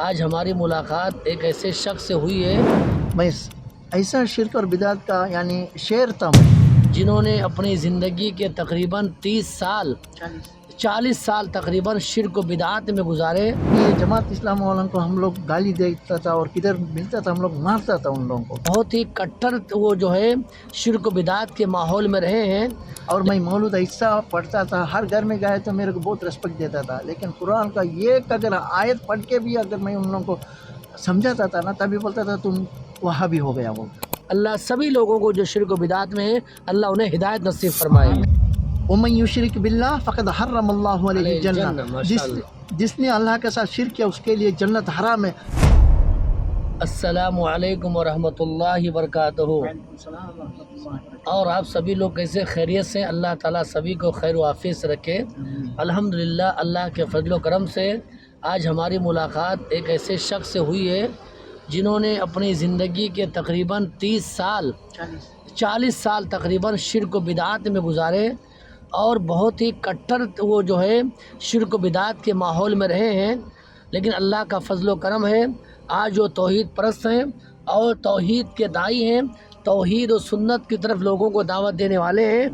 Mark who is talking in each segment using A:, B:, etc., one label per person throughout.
A: آج ہماری ملاقات ایک ایسے شخص سے ہوئی ہے
B: میں ایسا شرک اور بدعت کا شعر تھا
A: جنہوں نے اپنی زندگی کے تقریباً 40 سال تقریباً شرک و بدعت میں گزارے۔
B: یہ جماعت اسلام والوں کو ہم لوگ گالی دیتا تھا اور کدھر ملتا تھا ہم لوگ مارتا تھا ان لوگوں کو،
A: بہت ہی کٹر وہ جو ہے شرک و بدعت کے ماحول میں رہے ہیں۔
B: اور میں مولود ایسا پڑھتا تھا، ہر گھر میں گئے تو میرے کو بہت ریسپیکٹ دیتا تھا، لیکن قرآن کا ایک اگر آیت پڑھ کے بھی اگر میں ان لوگوں کو سمجھاتا تھا نا تبھی بولتا تھا تم وہاں بھی ہو گیا وہ۔
A: اللہ سبھی لوگوں کو جو شرک و بدعت میں ہیں اللہ انہیں ہدایت نصیب فرمائے۔
B: وَمَن يُشْرِكْ بِاللَّهِ فَقَدْ حَرَّمَ اللَّهُ عَلَيْهِ
A: الجنہ، ماشاء اللہ۔
B: الجنہ، جس نے اللہ کے ساتھ شرک کیا اس کے لیے جنت حرام ہے۔
A: السلام علیکم ورحمۃ اللہ وبرکاتہ۔ اور آپ سبھی لوگ کیسے خیریت سے؟ اللہ تعالیٰ سبھی کو خیر و عافیت سے رکھے۔ الحمدللہ اللہ کے فضل و کرم سے آج ہماری ملاقات ایک ایسے شخص سے ہوئی ہے جنہوں نے اپنی زندگی کے تقریباً 40 سال تقریباً شرک و بدعت میں گزارے اور بہت ہی کٹر وہ جو ہے شرک و بدعت کے ماحول میں رہے ہیں، لیکن اللہ کا فضل و کرم ہے آج وہ توحید پرست ہیں اور توحید کے داعی ہیں، توحید و سنت کی طرف لوگوں کو دعوت دینے والے ہیں۔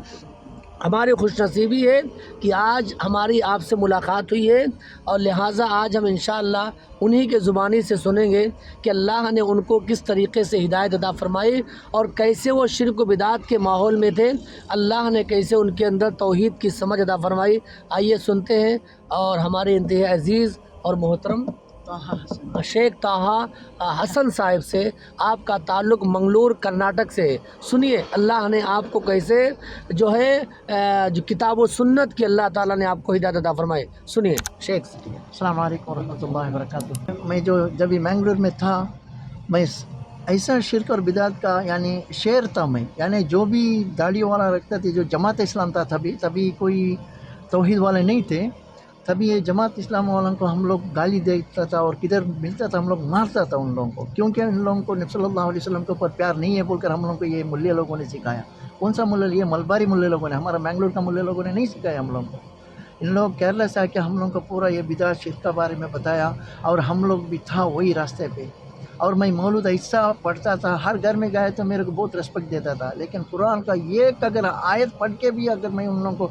A: ہماری خوش نصیبی ہے کہ آج ہماری آپ سے ملاقات ہوئی ہے اور لہٰذا آج ہم انشاءاللہ انہی کے زبانی سے سنیں گے کہ اللہ نے ان کو کس طریقے سے ہدایت عطا فرمائی اور کیسے وہ شرک و بدعت کے ماحول میں تھے، اللہ نے کیسے ان کے اندر توحید کی سمجھ عطا فرمائی۔ آئیے سنتے ہیں۔ اور ہمارے انتہائی عزیز اور محترم شیخ طٰہٰ حسن صاحب سے، آپ کا تعلق منگلور کرناٹک سے ہے۔ سنیے اللہ نے آپ کو کیسے جو ہے جو کتاب و سنت کی اللہ تعالیٰ نے آپ کو ہدایت عطا فرمائے، سنیے شیخ سے۔
B: السلام علیکم ورحمۃ اللہ وبرکاتہ۔ میں جب منگلور میں تھا میں ایسا شرک اور بدعت کا شعر تھا میں، جو بھی داڑھی والا رکھتا تھے، جو جماعت اسلام تھا تبھی کوئی توحید والے نہیں تھے، تبھی یہ جماعت اسلام والوں کو ہم لوگ گالی دیتا تھا اور کدھر ملتا تھا ہم لوگ مارتا تھا ان لوگوں کو، کیونکہ ان لوگوں کو نبی صلی اللہ علیہ وسلم کے اوپر پیار نہیں ہے بول کر ہم لوگوں کو یہ ملے لوگوں نے سکھایا۔ کون سا ملے؟ یہ ملباری ملے لوگوں نے، ہمارا منگلور کا ملے لوگوں نے نہیں سکھایا ہم لوگوں کو۔ ان لوگ کیرلا سے آ کے ہم لوگوں کو پورا یہ بدعت شرک کے بارے میں بتایا اور ہم لوگ بھی تھا وہی راستے پہ، اور میں مولود ایسا پڑھتا تھا، ہر گھر میں گئے تو میرے کو بہت ریسپیکٹ دیتا تھا، لیکن قرآن کا ایک اگر آیت پڑھ کے بھی اگر میں ان لوگوں کو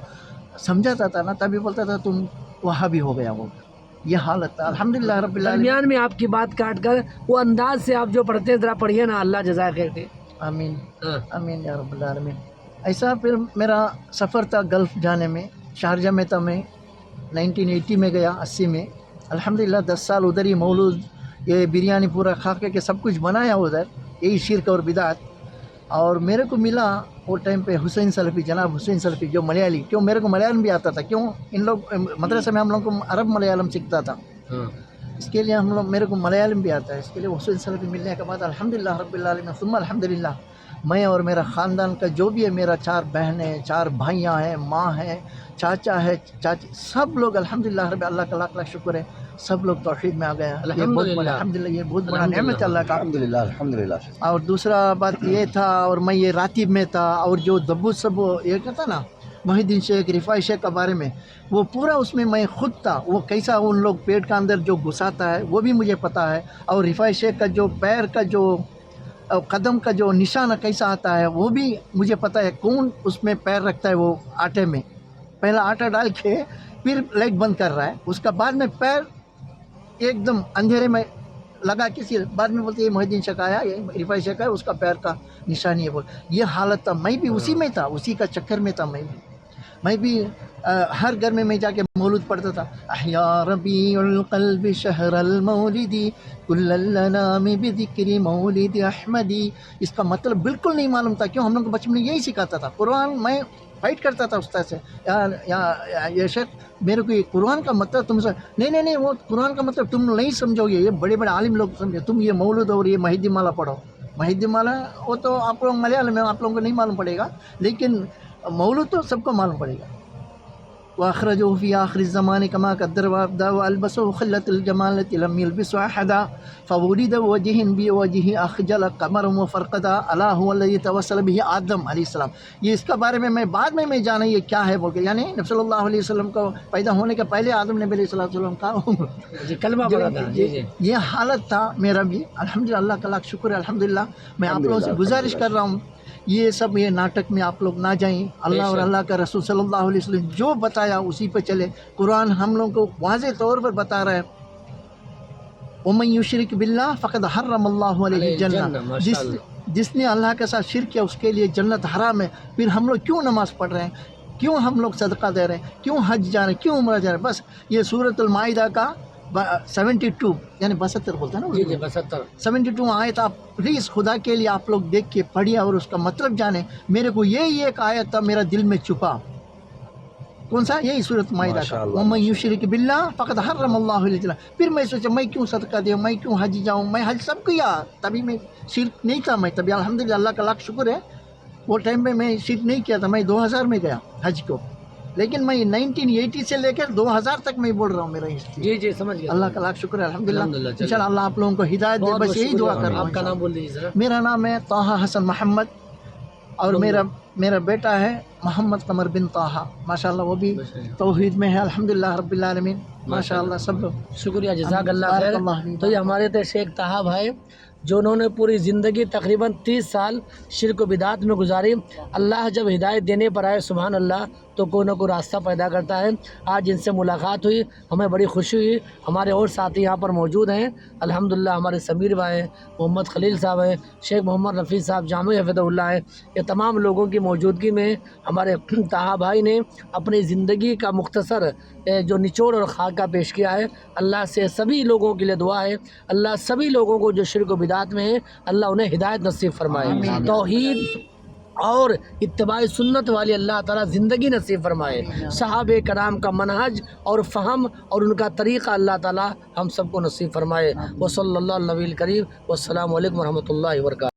B: سمجھاتا تھا نا تبھی بولتا تھا تم وہاں بھی ہو گیا وہ۔ یہ حالت تھا۔ الحمدللہ رب العالمین۔
A: درمیان میں آپ کی بات کاٹ کر وہ انداز سے آپ جو پڑھتے ہیں ذرا پڑھیے نا، اللہ جزائے خیر دے۔
B: آمین آمین یا رب العالمین۔ ایسا پھر میرا سفر تھا گلف جانے میں، شارجہ میں تھا، میں 1980 میں گیا، 80 میں۔ الحمدللہ 10 سال ادھر ہی مولود، یہ بریانی پورا کھا کے سب کچھ بنایا ادھر، یہی شرک اور بدعت۔ اور میرے کو ملا وہ ٹائم پہ حسین سلفی، جناب حسین سلفی، جو ملیالی، کیوں میرے کو ملیالم بھی آتا تھا، کیوں ان لوگ مدرسے میں ہم لوگ کو عرب ملیالم سیکھتا تھا، اس کے لیے میرے کو ملیالم بھی آتا ہے، اس کے لیے حسین سلفی ملنے کے بعد الحمدللہ رب العالمین ثم الحمدللہ میں اور میرا خاندان کا جو بھی ہے، میرا 4 بہنیں، 4 بھائیاں ہیں، ماں ہے، چاچا ہے، چاچی، سب لوگ الحمدللہ رب، اللہ کا لاکھ لاکھ شکر ہے، سب لوگ توحید میں آ گیا۔ الحمدللہ یہ بہت بڑا نعمت ہے اللہ کا،
C: الحمدللہ الحمدللہ۔
B: اور دوسرا بات یہ تھا، اور میں یہ راتب میں تھا، اور جو دبو سب یہ کہتا نا محی الدین شیخ، رفاعی شیخ کے بارے میں، وہ پورا اس میں خود تھا، وہ کیسا ان لوگ پیٹ کا اندر جو گھساتا ہے وہ بھی مجھے پتا ہے، اور رفاعی شیخ کا جو پیر کا جو قدم کا جو نشانہ کیسا آتا ہے وہ بھی مجھے پتہ ہے، کون اس میں پیر رکھتا ہے، وہ آٹے میں پہلا آٹا ڈال کے پھر لیگ بند کر رہا ہے، اس کا بعد میں پیر ایک دم اندھیرے میں لگا کسی، بعد میں بولتے یہ محی الدین شیخ آیا، یہ رفاعی شیخ ہے، اس کا پیر کا نشانی ہے بول، یہ حالت تھا۔ میں بھی اسی میں تھا، اسی کا چکر میں تھا، میں بھی ہر گھر میں جا کے مولود پڑھتا تھا، احیا ربیع القلب شہر المولد کل الانام بذکر مولد احمدی۔ اس کا مطلب بالکل نہیں معلوم تھا، کیوں ہم لوگ کو بچپن میں یہی سکھاتا تھا قرآن۔ میں فائٹ کرتا تھا استاد سے، یہ شیخ میرے کو یہ قرآن کا مطلب تم سے نہیں، وہ قرآن کا مطلب تم نہیں سمجھو گے، یہ بڑے بڑے عالم لوگ سمجھے، تم یہ مولود اور یہ محی الدین مالا پڑھو۔ محی الدین مالا وہ تو آپ لوگ ملیالم میں، آپ لوگوں کو نہیں معلوم پڑے گا، لیکن مولود تو سب کو معلوم پڑے گا۔ وأخرجه في آخر الزمان كما قدر وأبدى وألبسه خلة الجمالة لم يلبسه أحدا فولد وجه بوجه أخجل قمر وفرقدا ألا هو الذي توسل به آدم علیہ السلام. یہ اس کا بارے میں بعد میں جانا یہ کیا ہے بول کے، یعنی نبی صلی اللہ علیہ وسلم کو پیدا ہونے کے پہلے آدم نبی علیہ السلام کا
A: جی کلمہ پڑھا تھا. جی جی
B: یہ حالت تھا میرا بھی. الحمدللہ اللہ کا لاکھ شکر ہے. الحمدللہ میں آپ لوگوں سے گزارش کر رہا ہوں یہ سب یہ ناٹک میں آپ لوگ نہ جائیں. اللہ اور اللہ کا رسول صلی اللہ علیہ وسلم جو بتایا اسی پہ چلے. قرآن ہم لوگوں کو واضح طور پر بتا رہا ہے وَمَن يُشْرِكْ بِاللَّهِ فَقَدْ حَرَّمَ اللَّهُ عَلَيْهِ الْجَنَّةَ. جس نے اللہ کے ساتھ شرک کیا اس کے لیے جنت حرام ہے. پھر ہم لوگ کیوں نماز پڑھ رہے ہیں، کیوں ہم لوگ صدقہ دے رہے ہیں، کیوں حج جا رہے ہیں، کیوں عمرہ جا رہے ہیں؟ بس یہ سورۃ المائدہ کا 72 یعنی 72 بولتا ہے نا.
A: جی جی 72
B: 72 آیت آپ پلیز خدا کے لیے آپ لوگ دیکھ کے پڑھیے اور اس کا مطلب جانیں. میرے کو یہی ایک آیت تھا میرا دل میں چھپا. کون سا؟ یہی سورۃ مائدہ کا وَمَن يُشْرِكْ بِاللَّهِ فَقَدْ حَرَّمَ اللَّهُ عَلَيْهِ الْجَنَّةَ. پھر میں سوچا میں کیوں صدقہ دوں، میں کیوں حج جاؤں، میں حج سب کیا. تبھی میں شرک نہیں تھا. میں تبھی الحمدللہ اللہ کا لاکھ شکر ہے وہ ٹائم میں شرک نہیں کیا تھا. میں 2000 میں گیا حج کو، لیکن میں 1980 سے لے کر 2000 تک میں بول رہا ہوں میرا ہسٹری.
A: جی جی سمجھ گیا.
B: اللہ کا لاکھ شکر ہے. الحمدللہ
A: الحمدللہ.
B: انشاءاللہ اللہ آپ لوگوں کو ہدایت دے. بس یہی دعا کر رہا ہوں.
A: آپ کا نام بول دیجیے ذرا.
B: میرا نام ہے طاہا حسن محمد اور میرا بیٹا ہے محمد قمر بن طاہا. ماشاءاللہ وہ بھی توحید میں ہے. الحمدللہ رب العالمین. ماشاءاللہ سب لوگ
A: شکریہ جزاک اللہ خیر. تو یہ ہمارے تھے شیخ طاہا بھائی جو انہوں نے پوری زندگی تقریباً 30 سال شرک و بدعات میں گزاری. اللہ جب ہدایت دینے پر آئے سبحان اللہ تو کوئی نہ کوئی راستہ پیدا کرتا ہے. آج ان سے ملاقات ہوئی، ہمیں بڑی خوشی ہوئی. ہمارے اور ساتھی یہاں پر موجود ہیں الحمدللہ. ہمارے سمیر بھائی ہیں، محمد خلیل صاحب ہیں، شیخ محمد رفیع صاحب جامع حفظہ اللہ ہیں. یہ تمام لوگوں کی موجودگی میں ہمارے طاہا بھائی نے اپنی زندگی کا مختصر جو نچوڑ اور خاکہ پیش کیا ہے. اللہ سے سبھی لوگوں کے لیے دعا ہے اللہ سبھی لوگوں کو جو شرک و بدعات میں ہیں اللہ انہیں ہدایت نصیب فرمائے. توحید اور اتباع سنت والی اللہ تعالیٰ زندگی نصیب فرمائے. صحابہ کرام کا منہج اور فہم اور ان کا طریقہ اللہ تعالیٰ ہم سب کو نصیب فرمائے. وصلی اللہ علیہ النبی الکریم والسلام علیکم ورحمۃ اللہ وبرکاتہ.